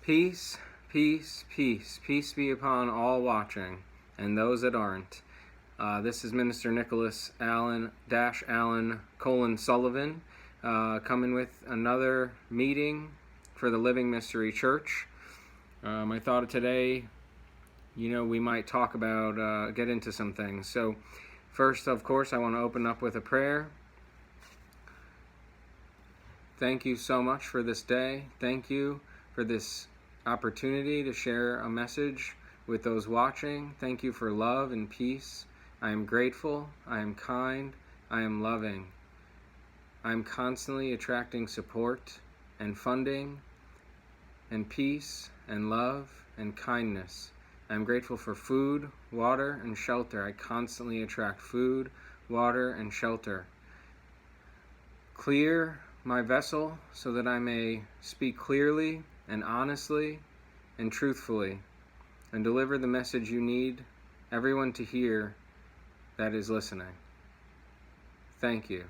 Peace, peace, peace. Peace be upon all watching and those that aren't. This is Minister Nicholas Allen, Sullivan, coming with another meeting for the Living Mystery Church. I thought today, we might talk about, get into some things. So first, of course, I want to open up with a prayer. Thank you so much for this day. Thank you for this opportunity to share a message with those watching. Thank you for love and peace. I am grateful. I am kind. I am loving. I am constantly attracting support and funding and peace and love and kindness. I am grateful for food, water, and shelter. I constantly attract food, water, and shelter. Clear my vessel so that I may speak clearly and honestly and truthfully and deliver the message you need everyone to hear that is listening. Thank you.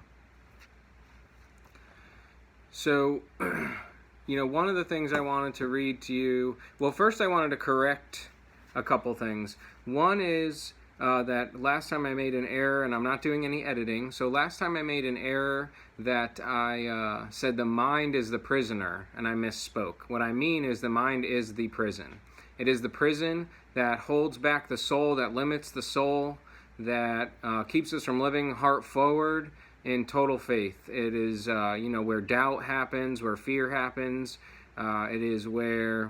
So, one of the things I wanted to read to you, well, first I wanted to correct a couple things. One is that last time I made an error, and I'm not doing any editing, so last time I made an error that I said the mind is the prisoner, and I misspoke. What I mean is the mind is the prison. It is the prison that holds back the soul, that limits the soul, that keeps us from living heart forward in total faith. It is, where doubt happens, where fear happens. It is where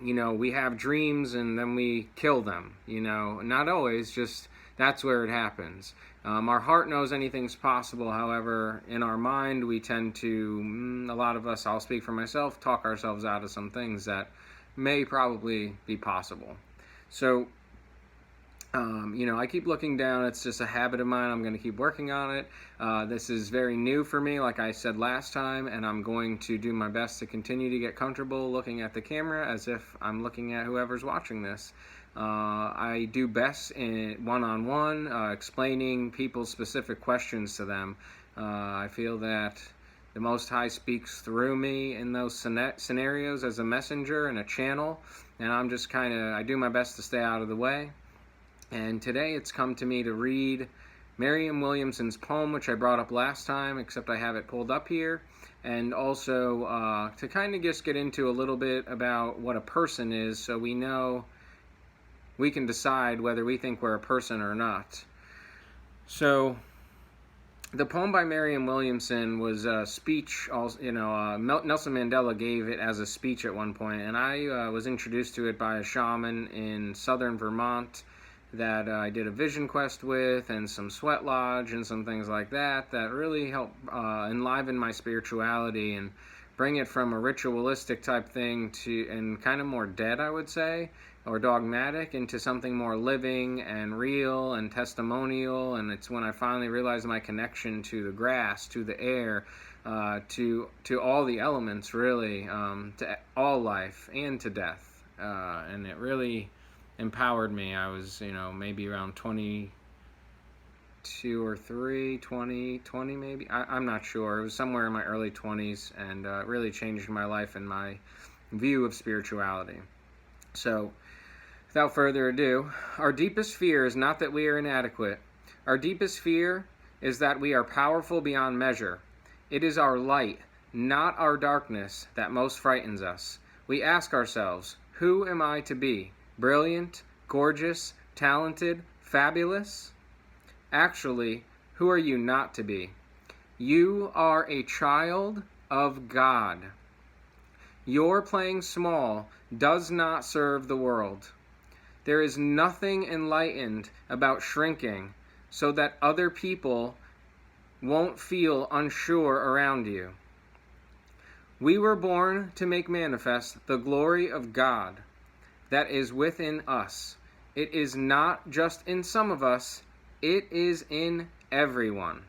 we have dreams and then we kill them, not always, just that's where it happens. Our heart knows anything's possible. However, in our mind, we tend to, a lot of us, I'll speak for myself, talk ourselves out of some things that may probably be possible. So, I keep looking down. It's just a habit of mine. I'm going to keep working on it. This is very new for me, like I said last time, and I'm going to do my best to continue to get comfortable looking at the camera as if I'm looking at whoever's watching this. I do best in one-on-one, explaining people's specific questions to them. I feel that the Most High speaks through me in those scenarios as a messenger and a channel, and I do my best to stay out of the way. And today it's come to me to read Marianne Williamson's poem, which I brought up last time, except I have it pulled up here, and also to kind of just get into a little bit about what a person is, so we can decide whether we think we're a person or not. So, the poem by Marianne Williamson was a speech. Nelson Mandela gave it as a speech at one point, and I was introduced to it by a shaman in southern Vermont that I did a vision quest with, and some sweat lodge and some things like that really helped enliven my spirituality and bring it from a ritualistic type thing to, and kind of more dead, I would say, or dogmatic, into something more living and real and testimonial. And it's when I finally realized my connection to the grass, to the air, to all the elements, really, to all life and to death. And it really empowered me. I was, maybe around 22 or 3, 20 maybe. I'm not sure. It was somewhere in my early 20s, and it really changed my life and my view of spirituality. So, without further ado, our deepest fear is not that we are inadequate. Our deepest fear is that we are powerful beyond measure. It is our light, not our darkness, that most frightens us. We ask ourselves, who am I to be? Brilliant, gorgeous, talented, fabulous? Actually, who are you not to be? You are a child of God. Your playing small does not serve the world. There is nothing enlightened about shrinking so that other people won't feel unsure around you. We were born to make manifest the glory of God that is within us. It is not just in some of us, it is in everyone.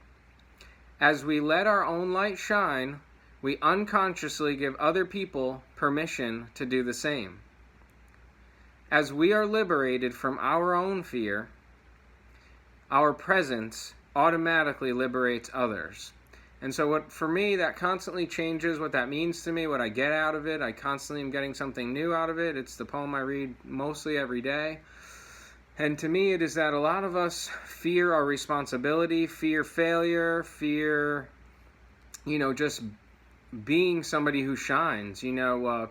As we let our own light shine, we unconsciously give other people permission to do the same. As we are liberated from our own fear, our presence automatically liberates others. And so what, for me, that constantly changes what that means to me, what I get out of it. I constantly am getting something new out of it. It's the poem I read mostly every day. And to me, it is that a lot of us fear our responsibility, fear failure, fear, just being somebody who shines.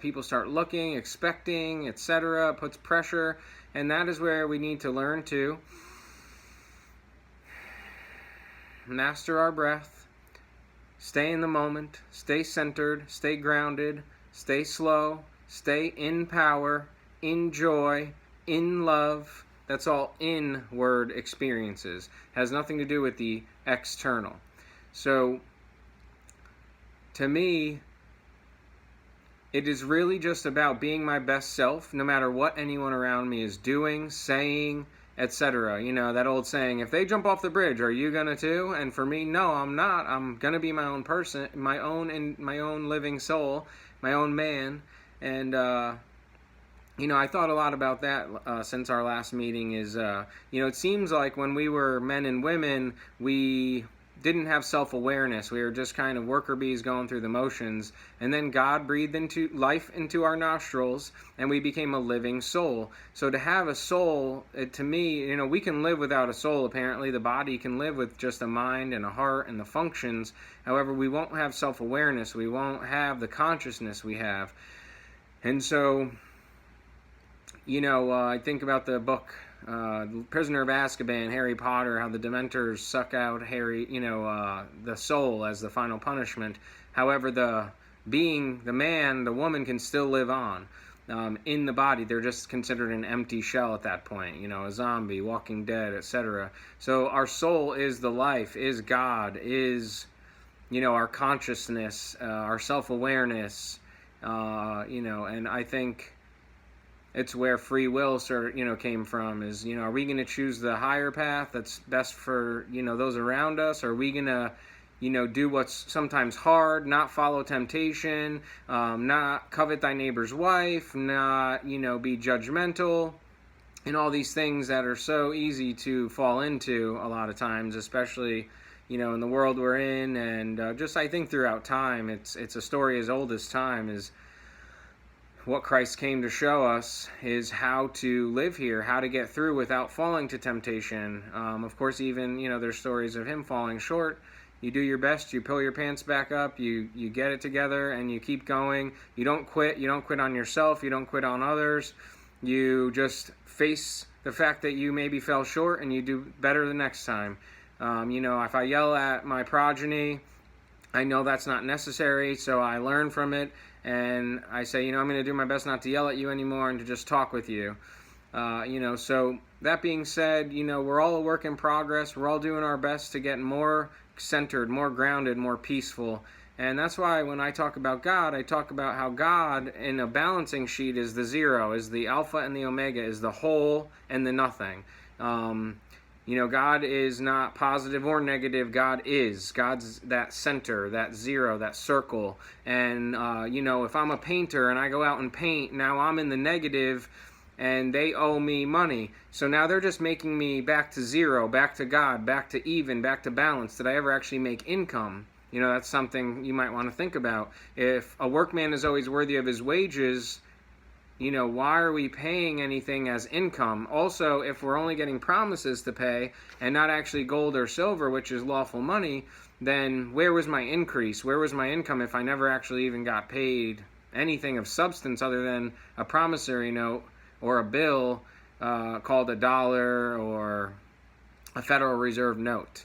People start looking, expecting, etc., puts pressure, and that is where we need to learn to master our breath, stay in the moment, stay centered, stay grounded, stay slow, stay in power, in joy, in love. That's all inward experiences. Has nothing to do with the external. So, to me, it is really just about being my best self, no matter what anyone around me is doing, saying, etc. That old saying, if they jump off the bridge, are you gonna too? And for me, no, I'm not. I'm gonna be my own person, my own living soul, my own man. And I thought a lot about that since our last meeting. It seems like when we were men and women, we didn't have self-awareness. We were just kind of worker bees going through the motions, and then God breathed into life into our nostrils, and we became a living soul. So to have a soul, to me, we can live without a soul. Apparently, the body can live with just a mind and a heart and the functions. However, we won't have self-awareness. We won't have the consciousness we have. And so, I think about the book Prisoner of Azkaban, Harry Potter, how the Dementors suck out Harry, the soul as the final punishment. However, the woman can still live on in the body. They're just considered an empty shell at that point, a zombie, Walking Dead, etc. So our soul is the life, is God, is, our consciousness, our self-awareness, and I think it's where free will came from. Is, are we going to choose the higher path that's best for, those around us? Or are we going to, do what's sometimes hard, not follow temptation, not covet thy neighbor's wife, not, be judgmental, and all these things that are so easy to fall into a lot of times, especially, in the world we're in, and just I think throughout time, it's a story as old as time. Is what Christ came to show us is how to live here, how to get through without falling to temptation. Of course, even, there's stories of him falling short. You do your best, you pull your pants back up, you get it together, and you keep going. You don't quit. You don't quit on yourself. You don't quit on others. You just face the fact that you maybe fell short, and you do better the next time. If I yell at my progeny, I know that's not necessary, so I learn from it. And I say, I'm going to do my best not to yell at you anymore and to just talk with you. So that being said, we're all a work in progress. We're all doing our best to get more centered, more grounded, more peaceful. And that's why when I talk about God, I talk about how God in a balancing sheet is the zero, is the alpha and the omega, is the whole and the nothing. God is not positive or negative. God is. God's that center, that zero, that circle. And, if I'm a painter and I go out and paint, now I'm in the negative and they owe me money. So now they're just making me back to zero, back to God, back to even, back to balance. Did I ever actually make income? That's something you might want to think about. If a workman is always worthy of his wages, why are we paying anything as income? Also, if we're only getting promises to pay and not actually gold or silver, which is lawful money, then where was my increase? Where was my income if I never actually even got paid anything of substance other than a promissory note or a bill called a dollar or a Federal Reserve note?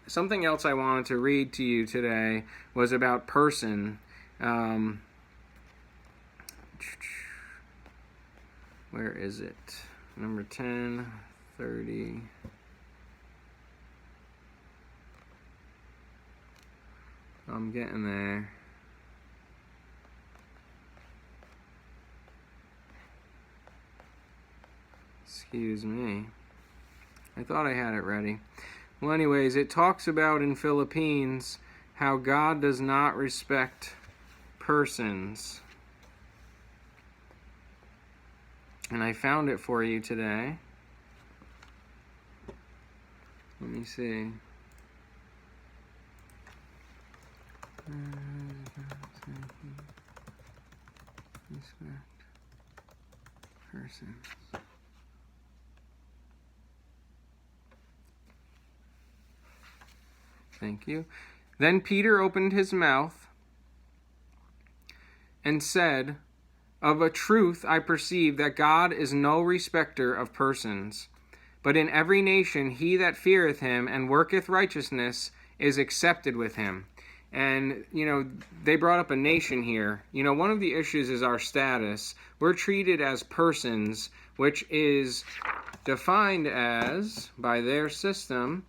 Something else I wanted to read to you today was about person. Where is it? Number 10, 30. I'm getting there. Excuse me. I thought I had it ready. Well, anyways, it talks about in Philippines how God does not respect persons. And I found it for you today. Let me see. Respect persons. Thank you. Then Peter opened his mouth and said, "Of a truth I perceive that God is no respecter of persons, but in every nation he that feareth him and worketh righteousness is accepted with him." And, they brought up a nation here. One of the issues is our status. We're treated as persons, which is defined as, by their system,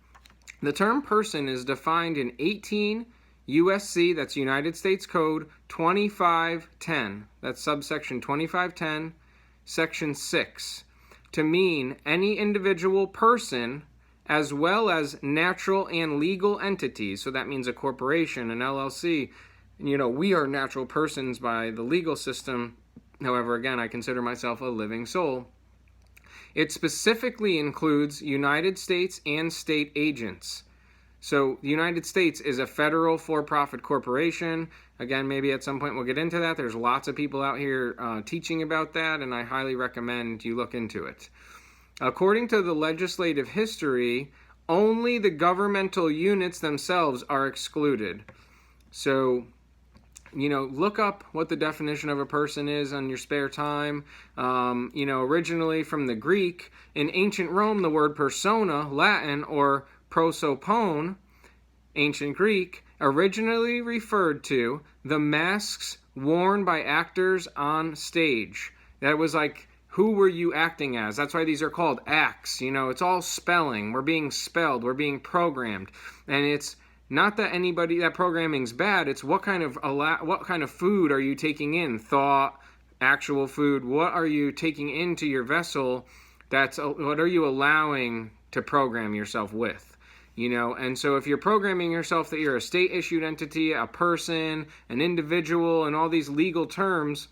the term person is defined in 18 USC, that's United States Code 2510, that's subsection 2510, section 6, to mean any individual person as well as natural and legal entities. So that means a corporation, an LLC. We are natural persons by the legal system. However, again, I consider myself a living soul. It specifically includes United States and state agents. So the United States is a federal for-profit corporation. Again, maybe at some point we'll get into that. There's lots of people out here teaching about that, and I highly recommend you look into it. According to the legislative history, only the governmental units themselves are excluded. So, look up what the definition of a person is on your spare time. Originally from the Greek, in ancient Rome, the word persona, Latin, or prosopone, ancient Greek, originally referred to the masks worn by actors on stage. That was like, who were you acting as? That's why these are called acts. It's all spelling. We're being spelled. We're being programmed. And it's not that that programming's bad. It's what kind of food are you taking in? Thought, actual food. What are you taking into your vessel? What are you allowing to program yourself with? And so if you're programming yourself that you're a state-issued entity, a person, an individual, and all these legal terms,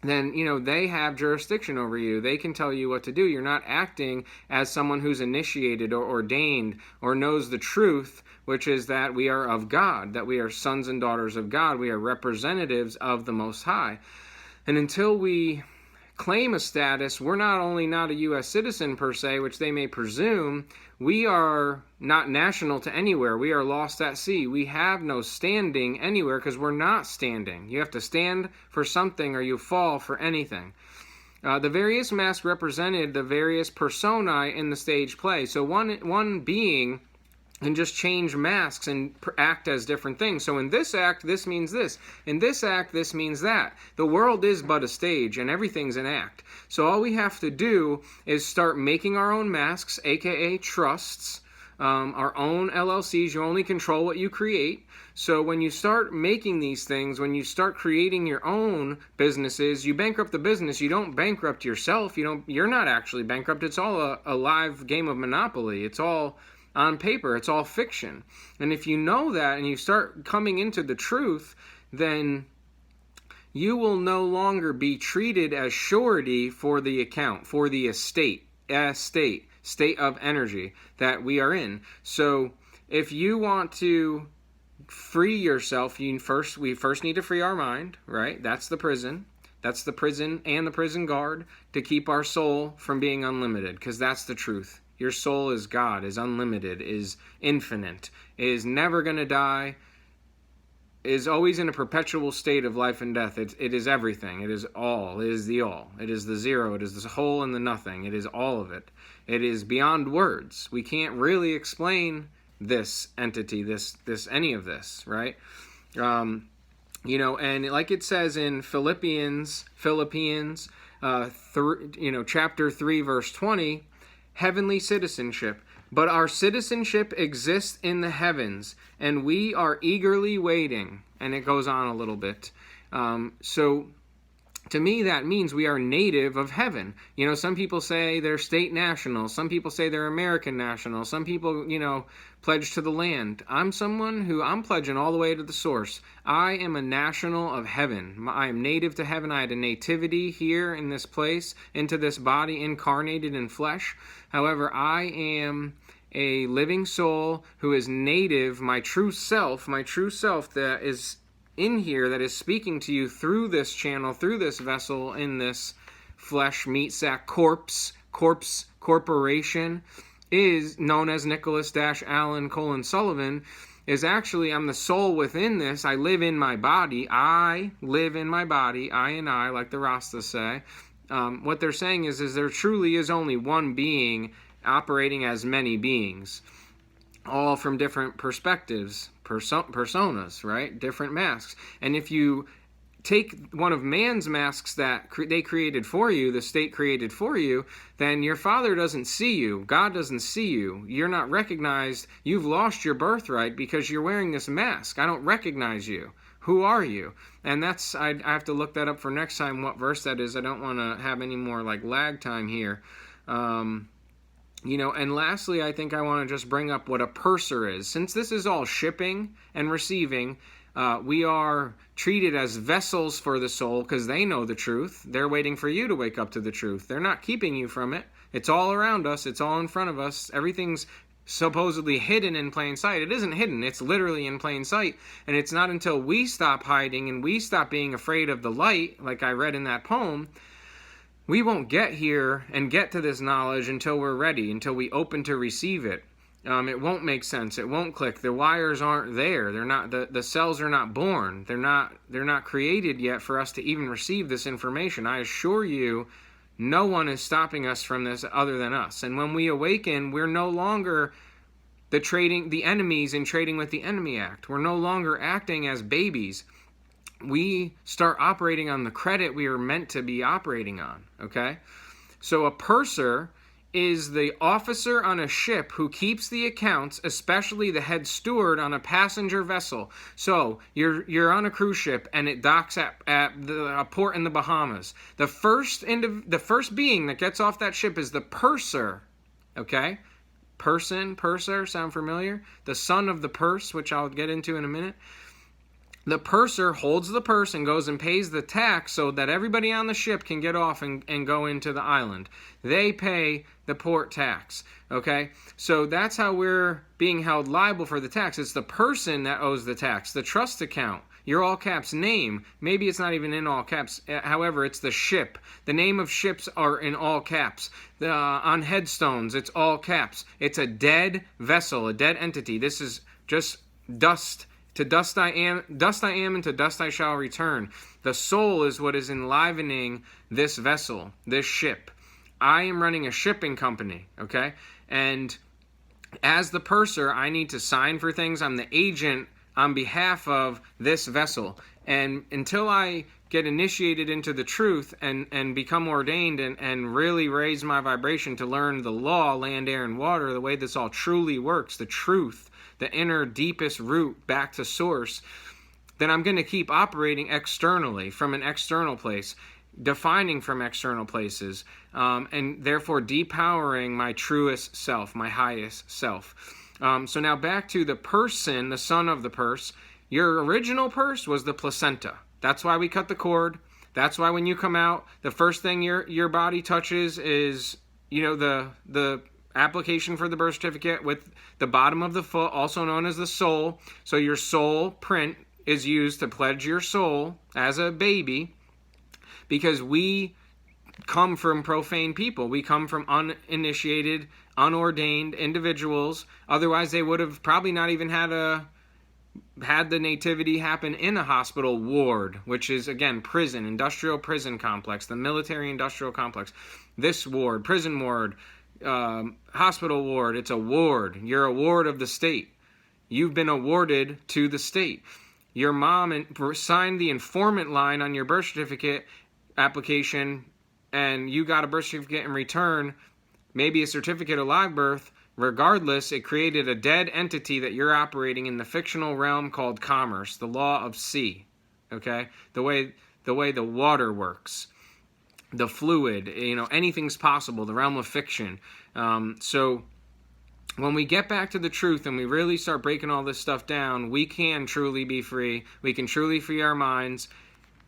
then, they have jurisdiction over you. They can tell you what to do. You're not acting as someone who's initiated or ordained or knows the truth, which is that we are of God, that we are sons and daughters of God. We are representatives of the Most High. And until we claim a status, we're not only not a U.S. citizen per se, which they may presume, we are not national to anywhere. We are lost at sea. We have no standing anywhere because we're not standing. You have to stand for something or you fall for anything. The various masks represented the various personae in the stage play. So one being can just change masks and act as different things. So in this act, this means this. In this act, this means that. The world is but a stage, and everything's an act. So all we have to do is start making our own masks, aka trusts, our own LLCs. You only control what you create. So when you start making these things, when you start creating your own businesses, you bankrupt the business. You don't bankrupt yourself. You're not actually bankrupt. It's all a live game of Monopoly. It's all on paper. It's all fiction. And if you know that and you start coming into the truth, then you will no longer be treated as surety for the account, for the state of energy that we are in. So if you want to free yourself, we first need to free our mind, right? That's the prison. That's the prison and the prison guard to keep our soul from being unlimited, because that's the truth. Your soul is God, is unlimited, is infinite, is never going to die, is always in a perpetual state of life and death. It is everything. It is all. It is the all. It is the zero. It is the whole and the nothing. It is all of it. It is beyond words. We can't really explain this entity, this any of this, right? And like it says in Philippians, chapter 3, verse 20, heavenly citizenship. But our citizenship exists in the heavens, and we are eagerly waiting. And it goes on a little bit. So to me, that means we are native of heaven. Some people say they're state national. Some people say they're American national. Some people, pledge to the land. I'm pledging all the way to the source. I am a national of heaven. I am native to heaven. I had a nativity here in this place, into this body, incarnated in flesh. However, I am a living soul who is native, my true self that is in here that is speaking to you through this channel, through this vessel, in this flesh, meat sack, corpse corporation, is known as Nicholas-Allen Sullivan, is actually, I'm the soul within this. I live in my body. I live in my body. I and I, like the Rastas say. What they're saying is there truly is only one being operating as many beings, all from different perspectives, personas, right? Different masks. And if you take one of man's masks that they created for you, the state created for you, then your Father doesn't see you. God doesn't see you. You're not recognized. You've lost your birthright because you're wearing this mask. I don't recognize you. Who are you? And that's, I have to look that up for next time, what verse that is. I don't want to have any more like lag time here. You know, and lastly, I think I want to just bring up what a purser is. Since this is all shipping and receiving, we are treated as vessels for the soul because they know the truth. They're waiting for you to wake up to the truth. They're not keeping you from it. It's all around us. It's all in front of us. Everything's supposedly hidden in plain sight. It isn't hidden. It's literally in plain sight. And it's not until we stop hiding and we stop being afraid of the light, like I read in that poem, we won't get here and get to this knowledge until we're ready, until we open to receive it. It won't make sense. It won't click. The wires aren't there. They're not. The cells are not born. They're not created yet for us to even receive this information. I assure you, no one is stopping us from this other than us. And when we awaken, we're no longer the enemies in Trading with the Enemy Act. We're no longer acting as babies. We start operating on the credit we are meant to be operating on, okay? So a purser is the officer on a ship who keeps the accounts, especially the head steward on a passenger vessel. So you're on a cruise ship and it docks at a port in the Bahamas. The first being that gets off that ship is the purser, okay? Purser, sound familiar? The son of the purse, which I'll get into in a minute. The purser holds the purse and goes and pays the tax so that everybody on the ship can get off and go into the island. They pay the port tax, okay? So that's how we're being held liable for the tax. It's the person that owes the tax. The trust account, your all caps name, maybe it's not even in all caps. However, it's the ship. The name of ships are in all caps. On headstones, it's all caps. It's a dead vessel, a dead entity. This is just dust. To dust I am, and to dust I shall return. The soul is what is enlivening this vessel, this ship. I am running a shipping company, okay? And as the purser, I need to sign for things. I'm the agent on behalf of this vessel. And until I get initiated into the truth and become ordained and really raise my vibration to learn the law, land, air, and water, the way this all truly works, the truth, the inner deepest root back to source, then I'm going to keep operating externally from an external place, defining from external places, and therefore depowering my truest self, my highest self. So now back to the person, the son of the purse. Your original purse was the placenta. That's why we cut the cord. That's why when you come out, the first thing your body touches is, the application for the birth certificate with the bottom of the foot, also known as the sole. So your soul print is used to pledge your soul as a baby, because we come from profane people. We come from uninitiated, unordained individuals. Otherwise, they would have probably not even had the nativity happen in a hospital ward, which is, again, prison, industrial prison complex, the military industrial complex. This ward, prison ward, hospital ward, it's a ward. You're a ward of the state. You've been awarded to the state. Your mom signed the informant line on your birth certificate application, and you got a birth certificate in return, maybe a certificate of live birth. Regardless, it created a dead entity that you're operating in the fictional realm called commerce, the law of sea, okay? The way the water works, the fluid, anything's possible, the realm of fiction. So when we get back to the truth and we really start breaking all this stuff down, we can truly be free. We can truly free our minds.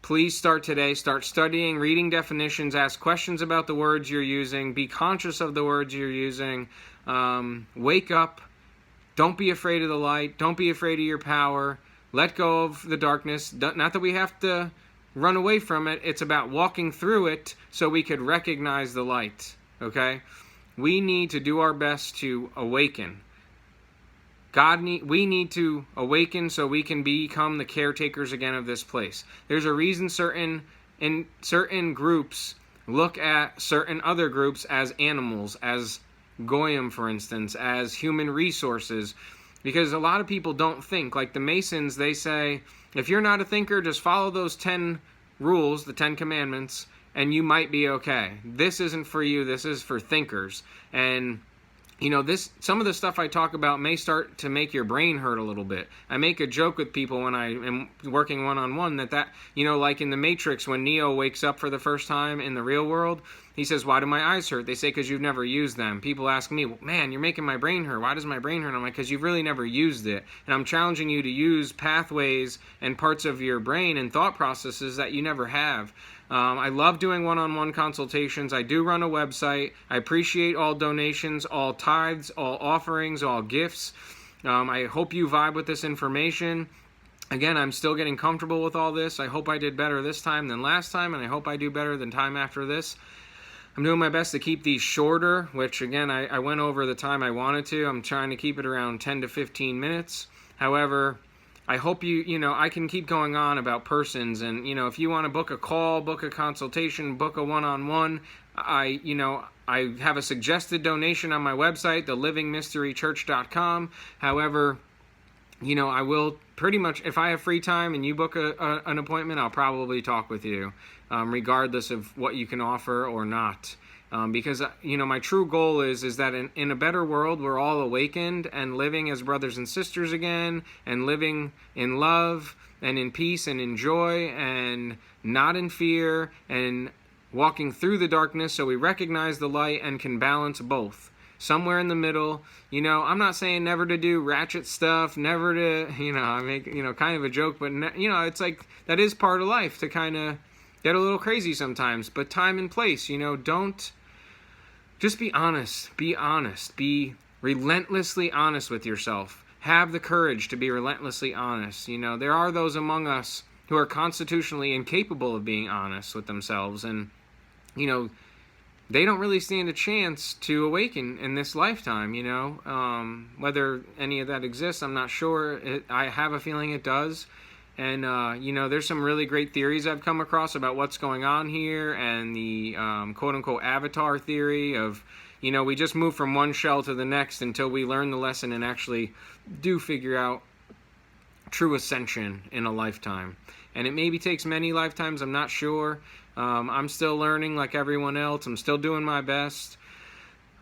Please start today. Start studying, reading definitions, ask questions about the words you're using, be conscious of the words you're using. Wake up. Don't be afraid of the light. Don't be afraid of your power. let go of the darkness. Not that we have to run away from it. It's about walking through it so we could recognize the light. Okay? We need to do our best to awaken. We need to awaken so we can become the caretakers again of this place. There's a reason certain groups look at certain other groups as animals, as goyim, for instance, as human resources, because a lot of people don't think. Like the Masons, they say, if you're not a thinker, just follow those 10 rules, the 10 commandments, and you might be okay. This isn't for you. This is for thinkers. And some of the stuff I talk about may start to make your brain hurt a little bit. I make a joke with people when I am working one-on-one that like in the Matrix, when Neo wakes up for the first time in the real world, he says, why do my eyes hurt? They say, because you've never used them. People ask me, well, man, you're making my brain hurt. Why does my brain hurt? I'm like, because you've really never used it. And I'm challenging you to use pathways and parts of your brain and thought processes that you never have. I love doing one-on-one consultations. I do run a website. I appreciate all donations, all tithes, all offerings, all gifts. I hope you vibe with this information. Again, I'm still getting comfortable with all this. I hope I did better this time than last time, and I hope I do better than time after this. I'm doing my best to keep these shorter, which again, I went over the time I wanted to. I'm trying to keep it around 10 to 15 minutes. However, I hope I can keep going on about persons, and if you want to book a call, book a consultation, book a one-on-one, I have a suggested donation on my website, thelivingmysterychurch.com. However, I will pretty much, if I have free time and you book an appointment, I'll probably talk with you, regardless of what you can offer or not. Because, my true goal is that in a better world, we're all awakened and living as brothers and sisters again, and living in love and in peace and in joy and not in fear, and walking through the darkness so we recognize the light and can balance both. Somewhere in the middle. I'm not saying never to do ratchet stuff, never to, I make, kind of a joke, but, it's like that is part of life, to kind of get a little crazy sometimes, but time and place, don't. Just be honest. Be honest. Be relentlessly honest with yourself. Have the courage to be relentlessly honest. There are those among us who are constitutionally incapable of being honest with themselves, and, they don't really stand a chance to awaken in this lifetime, Whether any of that exists, I'm not sure. I have a feeling it does. And, there's some really great theories I've come across about what's going on here, and the quote-unquote avatar theory of, we just move from one shell to the next until we learn the lesson and actually do figure out true ascension in a lifetime. And it maybe takes many lifetimes, I'm not sure. I'm still learning like everyone else. I'm still doing my best,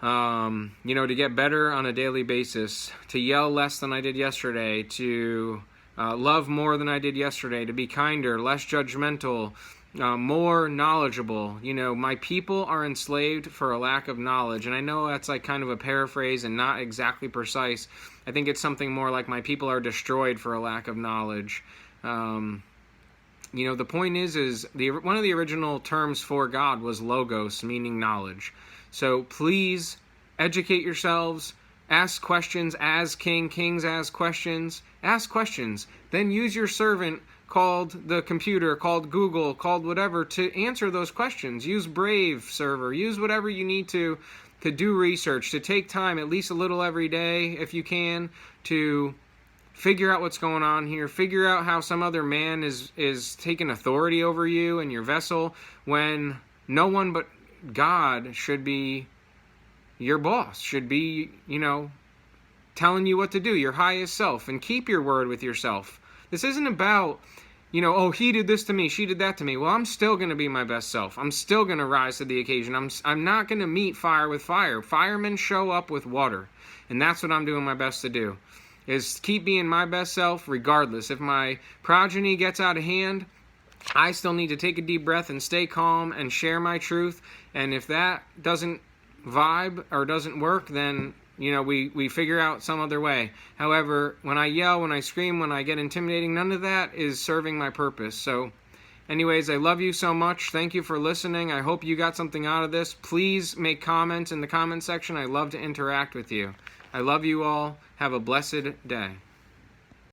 to get better on a daily basis, to yell less than I did yesterday, to love more than I did yesterday, to be kinder, less judgmental, more knowledgeable. My people are enslaved for a lack of knowledge. And I know that's like kind of a paraphrase and not exactly precise. I think it's something more like my people are destroyed for a lack of knowledge. The point is one of the original terms for God was logos, meaning knowledge. So please educate yourselves. Ask questions as kings ask questions. Ask questions. Then use your servant called the computer, called Google, called whatever to answer those questions. Use Brave server. Use whatever you need to do research, to take time, at least a little every day if you can, to figure out what's going on here. Figure out how some other man is taking authority over you and your vessel when no one but God should be your boss, should be, telling you what to do, your highest self, and keep your word with yourself. This isn't about, he did this to me, she did that to me. Well, I'm still going to be my best self. I'm still going to rise to the occasion. I'm not going to meet fire with fire. Firemen show up with water, and that's what I'm doing my best to do, is keep being my best self regardless. If my progeny gets out of hand, I still need to take a deep breath and stay calm and share my truth. And if that doesn't vibe or doesn't work, then we figure out some other way. However, when I yell, when I scream, when I get intimidating, none of that is serving my purpose. So anyways, I love you so much. Thank you for listening. I hope you got something out of this. Please make comments in the comment section. I love to interact with you. I love you all. Have a blessed day.